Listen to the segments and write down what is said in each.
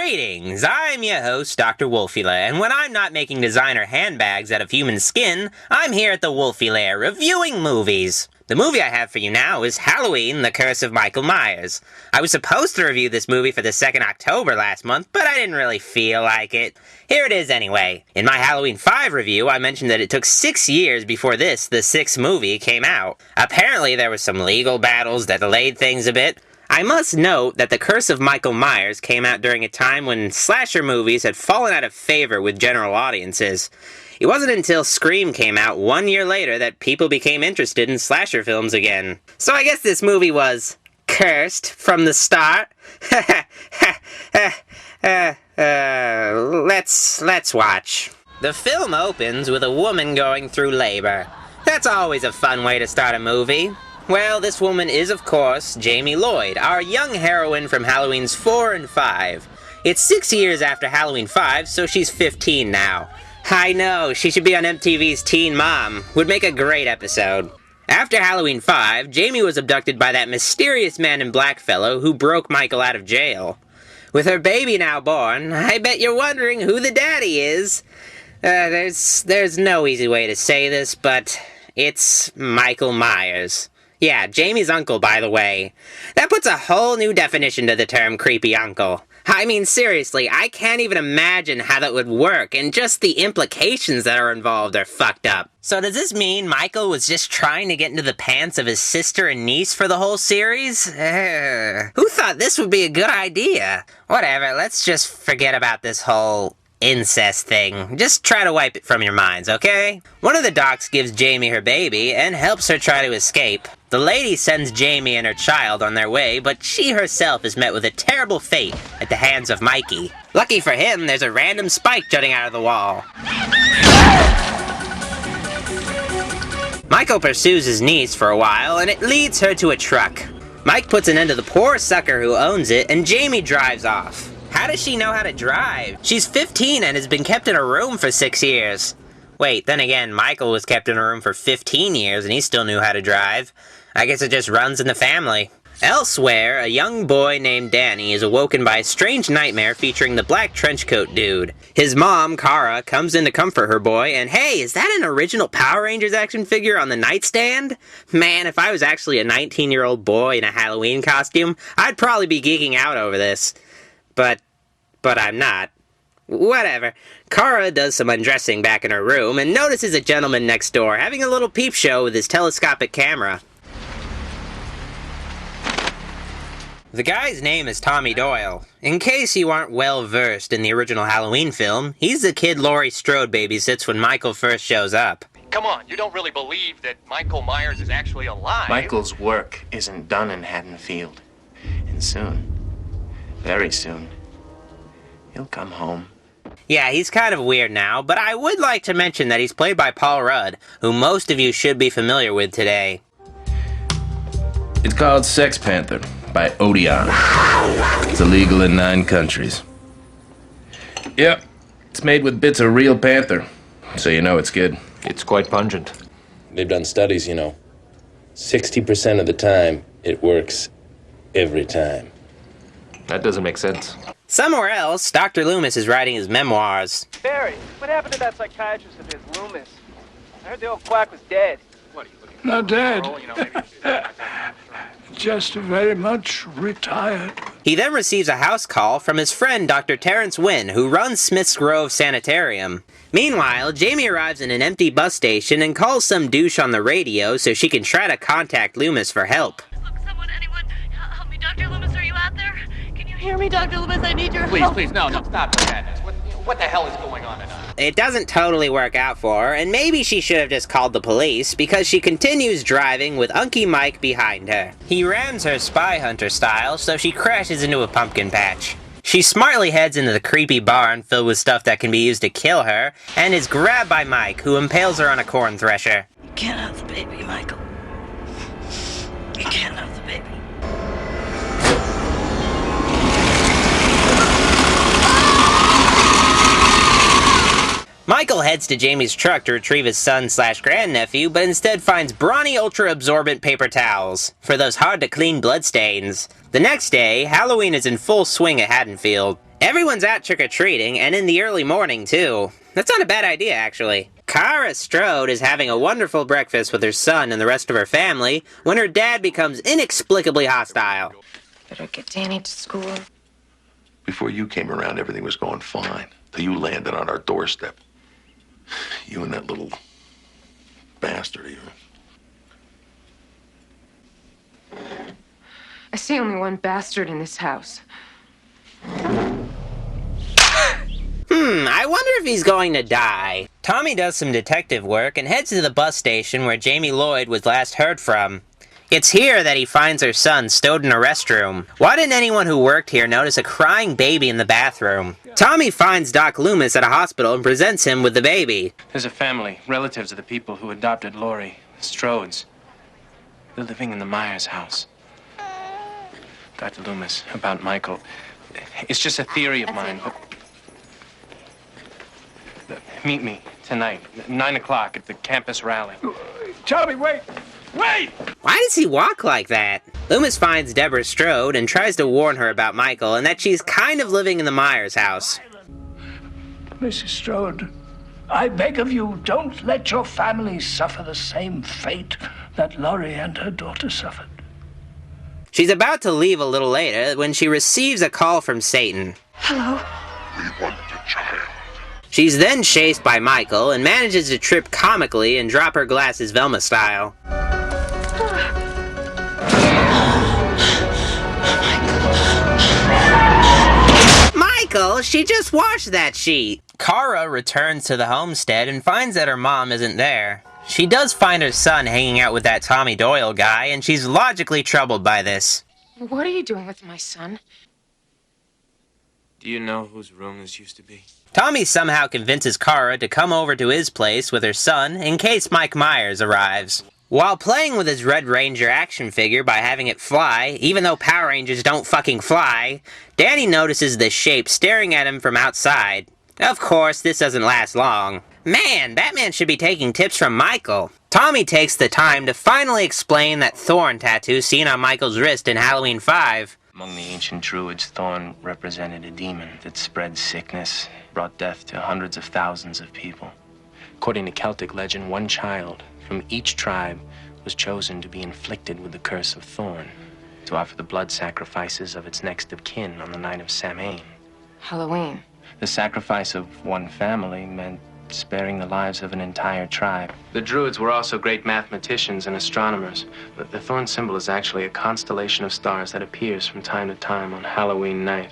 Greetings, I'm your host, Dr. Wolfula, and when I'm not making designer handbags out of human skin, I'm here at the Wolfula reviewing movies. The movie I have for you now is Halloween, The Curse of Michael Myers. I was supposed to review this movie for the 2nd October last month, but I didn't really feel like it. Here it is anyway. In my Halloween 5 review, I mentioned that it took 6 years before this, the 6th movie, came out. Apparently there were some legal battles that delayed things a bit. I must note that The Curse of Michael Myers came out during a time when slasher movies had fallen out of favor with general audiences. It wasn't until Scream came out 1 year later that people became interested in slasher films again. So I guess this movie was cursed from the start. Let's watch. The film opens with a woman going through labor. That's always a fun way to start a movie. Well, this woman is, of course, Jamie Lloyd, our young heroine from Halloween's 4 and 5. It's 6 years after Halloween 5, so she's 15 now. I know, she should be on MTV's Teen Mom. Would make a great episode. After Halloween 5, Jamie was abducted by that mysterious man in black fellow who broke Michael out of jail. With her baby now born, I bet you're wondering who the daddy is. There's no easy way to say this, but it's Michael Myers. Yeah, Jamie's uncle, by the way. That puts a whole new definition to the term creepy uncle. I mean, seriously, I can't even imagine how that would work, and just the implications that are involved are fucked up. So does this mean Michael was just trying to get into the pants of his sister and niece for the whole series? Who thought this would be a good idea? Whatever, let's just forget about this whole incest thing. Just try to wipe it from your minds, okay? One of the docs gives Jamie her baby and helps her try to escape. The lady sends Jamie and her child on their way, but she herself is met with a terrible fate at the hands of Mikey. Lucky for him, there's a random spike jutting out of the wall. Michael pursues his niece for a while, and it leads her to a truck. Mike puts an end to the poor sucker who owns it, and Jamie drives off. How does she know how to drive? She's 15 and has been kept in a room for 6 years. Wait, then again, Michael was kept in a room for 15 years and he still knew how to drive. I guess it just runs in the family. Elsewhere, a young boy named Danny is awoken by a strange nightmare featuring the black trenchcoat dude. His mom, Kara, comes in to comfort her boy, and hey, is that an original Power Rangers action figure on the nightstand? Man, if I was actually a 19-year-old boy in a Halloween costume, I'd probably be geeking out over this. But I'm not. Whatever. Kara does some undressing back in her room and notices a gentleman next door having a little peep show with his telescopic camera. The guy's name is Tommy Doyle. In case you aren't well versed in the original Halloween film, he's the kid Laurie Strode babysits when Michael first shows up. Come on, you don't really believe that Michael Myers is actually alive. Michael's work isn't done in Haddonfield. And soon, very soon, he'll come home. Yeah, he's kind of weird now, but I would like to mention that he's played by Paul Rudd, who most of you should be familiar with today. It's called Sex Panther by Odeon. It's illegal in 9 countries. Yep, it's made with bits of real panther, so you know it's good. It's quite pungent. They've done studies, you know. 60% of the time, it works every time. That doesn't make sense. Somewhere else, Dr. Loomis is writing his memoirs. Barry, what happened to that psychiatrist of his, Loomis? I heard the old quack was dead. What, are you looking Not dead. for? You know, maybe Just very much retired. He then receives a house call from his friend Dr. Terrence Wynn, who runs Smith's Grove Sanitarium. Meanwhile, Jamie arrives in an empty bus station and calls some douche on the radio so she can try to contact Loomis for help. Look, someone, anyone, help me. Dr. Loomis, are you out there? Can you hear me, Dr. Loomis? I need your help. Please, no, stop that. What the hell is going on tonight? It doesn't totally work out for her, and maybe she should have just called the police, because she continues driving with Unky Mike behind her. He rams her spy hunter style, so she crashes into a pumpkin patch. She smartly heads into the creepy barn filled with stuff that can be used to kill her, and is grabbed by Mike, who impales her on a corn thresher. You can't have the baby, Michael. You can't have the baby. Michael heads to Jamie's truck to retrieve his son/grandnephew, but instead finds brawny ultra-absorbent paper towels for those hard-to-clean bloodstains. The next day, Halloween is in full swing at Haddonfield. Everyone's out trick-or-treating, and in the early morning, too. That's not a bad idea, actually. Kara Strode is having a wonderful breakfast with her son and the rest of her family when her dad becomes inexplicably hostile. Better get Danny to school. Before you came around, everything was going fine. Till you landed on our doorstep. You and that little bastard of yours. I see only one bastard in this house. I wonder if he's going to die. Tommy does some detective work and heads to the bus station where Jamie Lloyd was last heard from. It's here that he finds her son stowed in a restroom. Why didn't anyone who worked here notice a crying baby in the bathroom? Tommy finds Doc Loomis at a hospital and presents him with the baby. There's a family, relatives of the people who adopted Lori, Strodes. They're living in the Myers house. Dr. Loomis, about Michael. It's just a theory of mine, but... Meet me tonight, 9 o'clock at the campus rally. Tommy, wait! Wait! Why does he walk like that? Loomis finds Deborah Strode and tries to warn her about Michael and that she's kind of living in the Myers house. Mrs. Strode, I beg of you, don't let your family suffer the same fate that Laurie and her daughter suffered. She's about to leave a little later when she receives a call from Satan. Hello? We want the child. She's then chased by Michael and manages to trip comically and drop her glasses Velma style. Michael, she just washed that sheet! Kara returns to the homestead and finds that her mom isn't there. She does find her son hanging out with that Tommy Doyle guy, and she's logically troubled by this. What are you doing with my son? Do you know whose room this used to be? Tommy somehow convinces Kara to come over to his place with her son in case Mike Myers arrives. While playing with his Red Ranger action figure by having it fly, even though Power Rangers don't fucking fly, Danny notices this shape staring at him from outside. Of course, this doesn't last long. Man, Batman should be taking tips from Michael. Tommy takes the time to finally explain that Thorn tattoo seen on Michael's wrist in Halloween 5. Among the ancient druids, Thorn represented a demon that spread sickness, brought death to hundreds of thousands of people. According to Celtic legend, one child from each tribe was chosen to be inflicted with the curse of Thorn, to offer the blood sacrifices of its next of kin on the night of Samhain. Halloween. The sacrifice of one family meant sparing the lives of an entire tribe. The druids were also great mathematicians and astronomers, but the Thorn symbol is actually a constellation of stars that appears from time to time on Halloween night.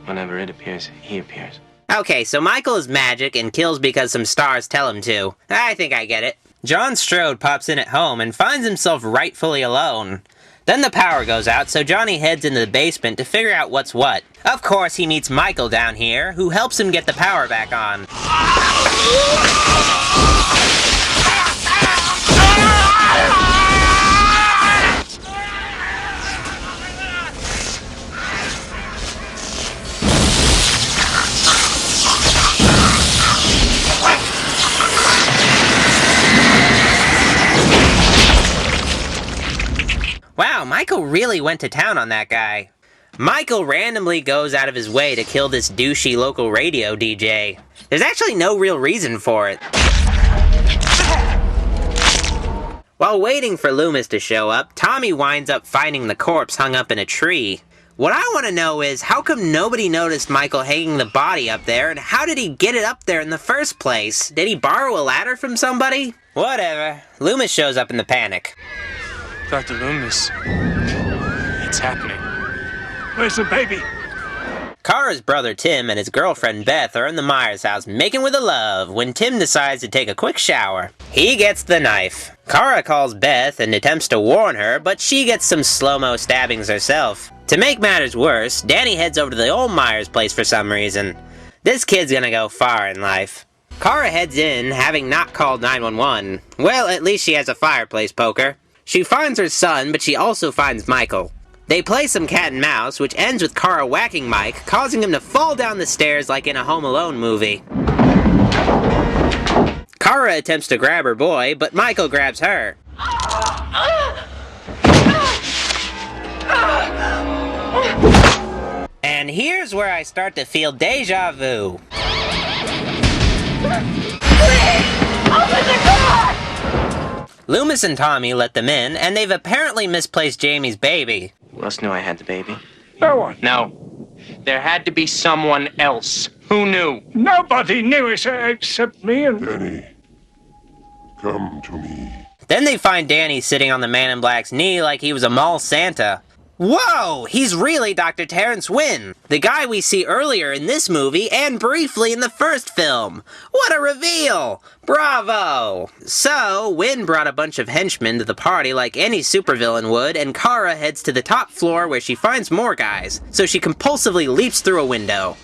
Whenever it appears, he appears. Okay, so Michael is magic and kills because some stars tell him to. I think I get it. John Strode pops in at home and finds himself rightfully alone. Then the power goes out, so Johnny heads into the basement to figure out what's what. Of course, he meets Michael down here, who helps him get the power back on. Wow, Michael really went to town on that guy. Michael randomly goes out of his way to kill this douchey local radio DJ. There's actually no real reason for it. While waiting for Loomis to show up, Tommy winds up finding the corpse hung up in a tree. What I want to know is, how come nobody noticed Michael hanging the body up there, and how did he get it up there in the first place? Did he borrow a ladder from somebody? Whatever. Loomis shows up in the panic. Dr. Loomis, it's happening. Where's the baby? Kara's brother Tim and his girlfriend Beth are in the Myers house making with a love when Tim decides to take a quick shower. He gets the knife. Kara calls Beth and attempts to warn her, but she gets some slow-mo stabbings herself. To make matters worse, Danny heads over to the old Myers place for some reason. This kid's gonna go far in life. Kara heads in, having not called 911. Well, at least she has a fireplace poker. She finds her son, but she also finds Michael. They play some cat and mouse, which ends with Kara whacking Mike, causing him to fall down the stairs like in a Home Alone movie. Kara attempts to grab her boy, but Michael grabs her. And here's where I start to feel deja vu. Open the door! Loomis and Tommy let them in, and they've apparently misplaced Jamie's baby. Who else knew I had the baby? No one. No. There had to be someone else. Who knew? Nobody knew it except me and... Danny, come to me. Then they find Danny sitting on the Man in Black's knee like he was a mall Santa. Whoa! He's really Dr. Terrence Wynn, the guy we see earlier in this movie and briefly in the first film. What a reveal! Bravo! So, Wynn brought a bunch of henchmen to the party like any supervillain would, and Kara heads to the top floor where she finds more guys, so she compulsively leaps through a window.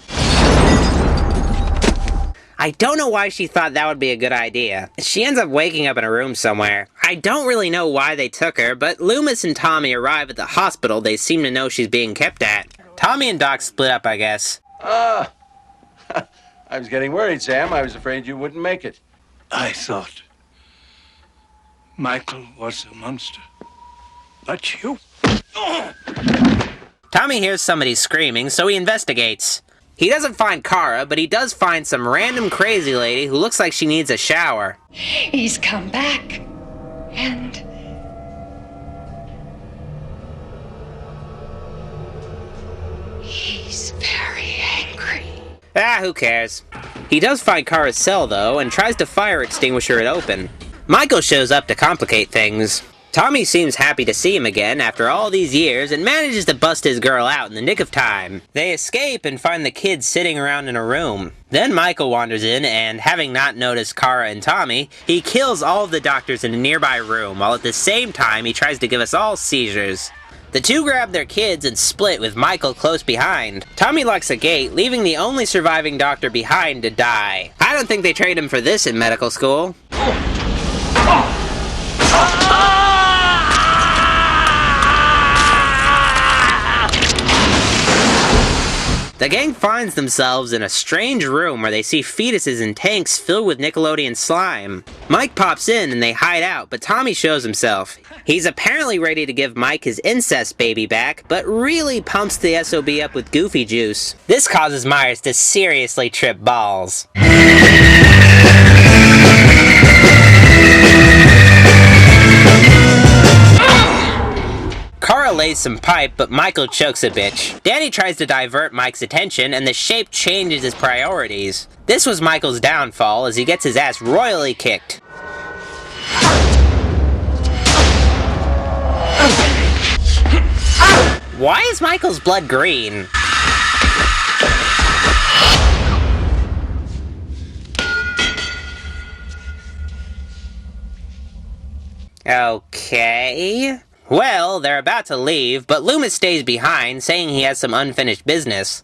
I don't know why she thought that would be a good idea. She ends up waking up in a room somewhere. I don't really know why they took her, but Loomis and Tommy arrive at the hospital they seem to know she's being kept at. Tommy and Doc split up, I guess. I was getting worried, Sam. I was afraid you wouldn't make it. I thought Michael was a monster. But you... Tommy hears somebody screaming, so he investigates. He doesn't find Kara, but he does find some random crazy lady who looks like she needs a shower. He's come back, and he's very angry. Ah, who cares? He does find Kara's cell, though, and tries to fire extinguisher it open. Michael shows up to complicate things. Tommy seems happy to see him again after all these years and manages to bust his girl out in the nick of time. They escape and find the kids sitting around in a room. Then Michael wanders in and, having not noticed Kara and Tommy, he kills all of the doctors in a nearby room, while at the same time he tries to give us all seizures. The two grab their kids and split with Michael close behind. Tommy locks a gate, leaving the only surviving doctor behind to die. I don't think they trained him for this in medical school. The gang finds themselves in a strange room where they see fetuses in tanks filled with Nickelodeon slime. Mike pops in and they hide out, but Tommy shows himself. He's apparently ready to give Mike his incest baby back, but really pumps the SOB up with Goofy juice. This causes Myers to seriously trip balls. Kara lays some pipe, but Michael chokes a bitch. Danny tries to divert Mike's attention, and the shape changes his priorities. This was Michael's downfall, as he gets his ass royally kicked. Why is Michael's blood green? Okay... Well, they're about to leave, but Loomis stays behind, saying he has some unfinished business.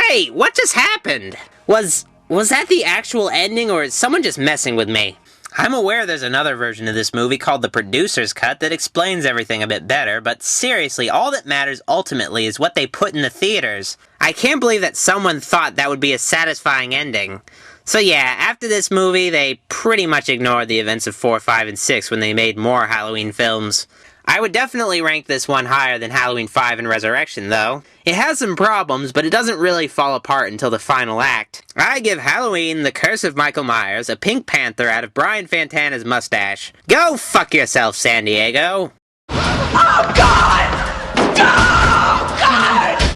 Wait, what just happened? Was that the actual ending, or is someone just messing with me? I'm aware there's another version of this movie called the producer's cut that explains everything a bit better, but seriously, all that matters ultimately is what they put in the theaters. I can't believe that someone thought that would be a satisfying ending. So yeah, after this movie, they pretty much ignored the events of 4, 5, and 6 when they made more Halloween films. I would definitely rank this one higher than Halloween 5 and Resurrection, though. It has some problems, but it doesn't really fall apart until the final act. I give Halloween, The Curse of Michael Myers, a Pink Panther out of Brian Fantana's mustache. Go fuck yourself, San Diego! Oh, God! Oh, God!